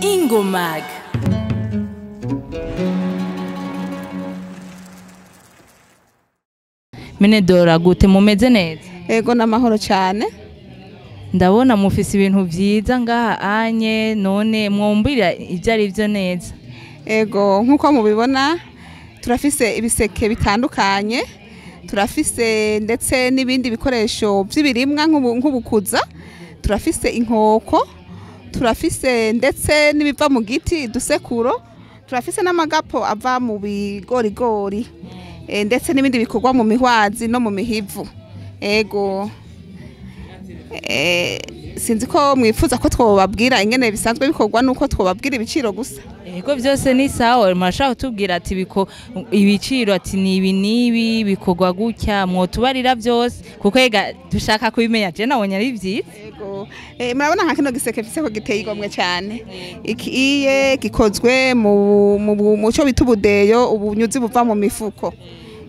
Ingomag. Menedora gute mumeze neza? Ego namahoro cyane. Ndabona mufise ibintu vyiza ngaha anye none mwombira ivyo ari vyo neza. Ego nkuko mubibona turafise ibiseke bitandukanye, turafise ndetse n'ibindi bikoresho by'ibirimwa nk'ubukuza, turafise inkoko, turafise ndetse n'ibiva mu giti dusekuro, turafise n'amagapo ava mu bigorigori, ndetse n'ibindi bikorwa mu mihwazi no mu mihivu. Ego sinzi ko mwifuza ko twobabwira ingene bisanzwe bikorwa nuko twobabwira ibiciro gusa. Ego byose ni sawa, murashaka kutubwira ati ibiciro ati nibi bikorwa gutya mwotubarira byose kuko ega dushaka kubimenya je nabonye ari vyiza. Ego murabona nka kino giseke fise ko giteye igomwe cyane, ikiye gikozwe mu cyo bita ubudeyo, ubunyuzi buva mu mifuko.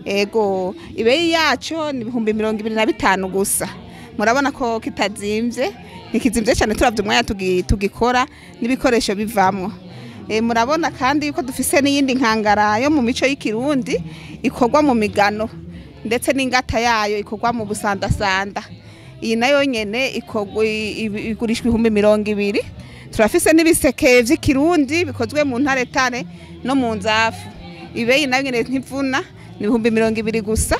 Ego ibeyi yacu ni 25,000 gusa. Murabona ko kitazimvye, nikizimvye cyane turavye umwanya tugikora n'ibikoresho bivamwo. Murabona kandi yuko dufise n'iyindi nkangara yo mu mico y'ikirundi ikorwa mu migano, ndetse n'ingata yayo ikorwa mu busandasanda. Iyi nayo nyene igurishwa 20,000. Turafise n'ibiseke vy'ikirundi bikozwe mu ntaretare no mu nzafu. Ibeyi nayo nyene ntivuna ni 20,000 gusa.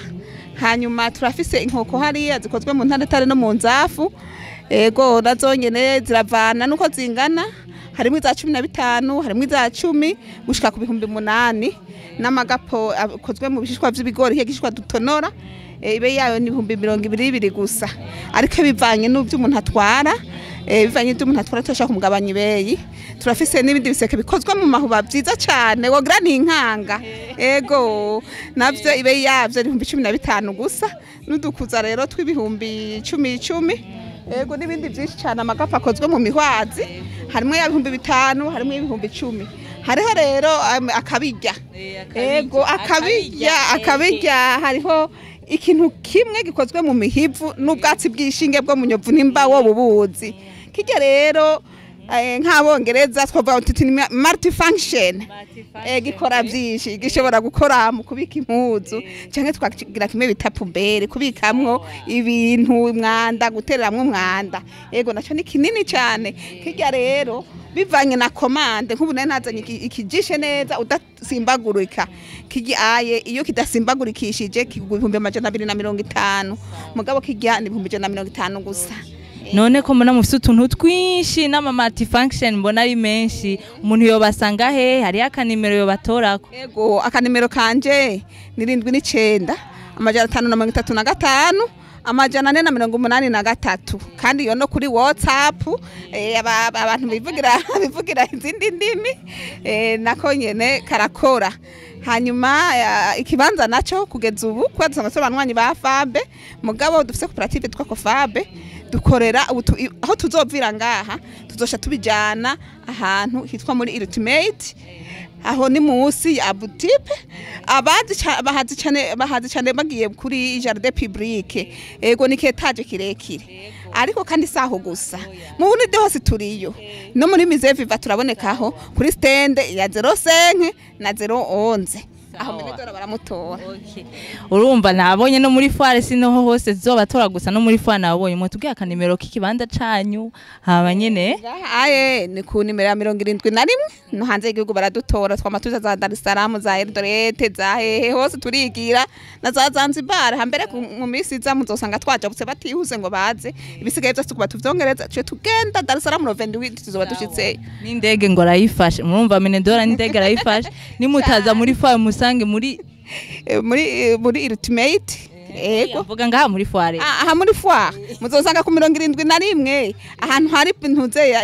Hanyuma turafise inkoko hariya zikozwe mu ntaretare no mu nzafu. Ego nazo nyene ziravana nuko zingana, harimo iza 15, harimo iza 10 gushika ku 8,000 n'amagapo akozwe mu bishishwa vy'ibigori hegishwa dutonora. Ibe yayo ni 20,000 gusa, ariko bivanye n'ubyo umuntu atwara, bivanye n'ibyo umuntu atwara turashaka kumugabanya ibeyi. Turafise n'ibindi biseke bikozwe mu mahuba vyiza cyane wogira ni inkanga. Ego navyo ibeyi yavyo ni 15,000 gusa, n'udukuza rero tw'ibihumbi 10. Ego n'ibindi byinshi cyane, amagapo akozwe mu mihwazi harimo ya 5,000, harimo 10,000. Hariho rero akabirya. Ego akabirya hariho ikintu kimwe gikozwe mu mihivu n'ubwatsi bw'ishinge bwo mu nyovu nimba wo bubuzi. Kijya rero nk'abongereza twavuga uti multifunction, gikora byinshi, gishobora gukora mu kubika impuzu cyangwa twagira kimwe bita pubere kubikamwo ibintu, umwanda, gutereramwo umwanda. Ego naco ni kinini cyane. Kijya rero bivanye na komande, nk'ubu nazanye ikijishe neza udasimbagurika, kigiye iyo kidasimbagurikishije kigura 250, mugabo kijya ni 150 gusa. None ko mbona mufite utuntu twinshi n'ama multifunction mbona ari menshi, umuntu yobasanga he? Hari akanimero yobatorako? Ego akanimero kanje ni 79 535 483, kandi yo no kuri WhatsApp. Abantu bivugira izindi ndimi nako nyene karakora. Hanyuma ikibanza naco kugeza ubu kwa dusanga sobanwanyi ba Fabe, mugabo dufise cooperative twa ko Fabe dukorera aho tuzovira ngaha tuzosha tubijana ahantu hitwa muri Ultimate, aho ni musi ya butipe. Bahazi cyane bagiye kuri Jardin Public. Ego ni ketaje kirekire, ariko kandi saho gusa mu bundi hose turiyo, no muri Musée Vivant turabonekaho kuri stand ya 05 na 011. Aho Menedora baramutora. Urumva nabonye no muri foire sinoho hose zobatora gusa, no muri foire nabonye mutubwiye akanimero k'ikibanza canyu haba nyene. Ni ku nimero ya 71 no hanze y'igihugu baradutora, twamatuza za Dar es Salaam, za Eldoret, za hehe hose turigira, na za Zanzibar. Hambere mu misi za muzosanga twajabutse batihuze ngo baze, ibisigaye byose kuba tuvyongereza cyo tugenda Dar es Salaam no 28 tuzoba dushitse. Ni ndege ngo arayifashe, murumva Menedora ni ndege arayifashe. Nimutaza muri foire musange muri Ultimate. Ego vuga ngaha muri foire. Aha muri foire muzosanga ku 71 ahantu hari ntuze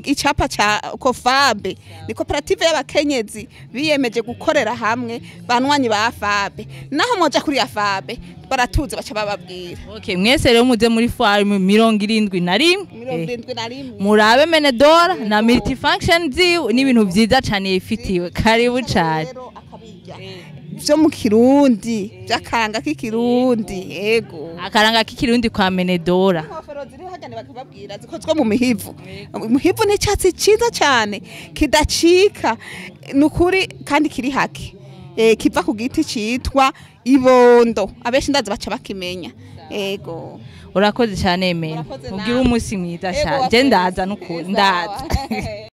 icapa ca Kofabe, ni cooperative y'abakenyezi biyemeje gukorera hamwe banwanyi ba Fabe. Naho moja kuri ya Fabe baratuze baca bababwira. Okay, mwese rero muze muri foire 71 murabe Menedora na multifunction n'ibintu vyiza cyane yifitiwe. Karibu cyane. Vyo mu Kirundi, vyakanga k'ikirundi. Ego akaranga k'ikirundi kwa Menedora. inkofero ziri hagane bakababwira zikozwe mu mihivu. Umuhivu ni icyatsi cyiza cyane kidacika nukuri kandi kiri hake. Kiva ku giti citwa ibondo abenshi ndazi baca bakimenya. Ego Urakoze cyane Meni. Urakoze Ugira nawe. umunsi mwiza Ego, cyane. wakoze. Je ndaza nukuri ndaza. Sawa.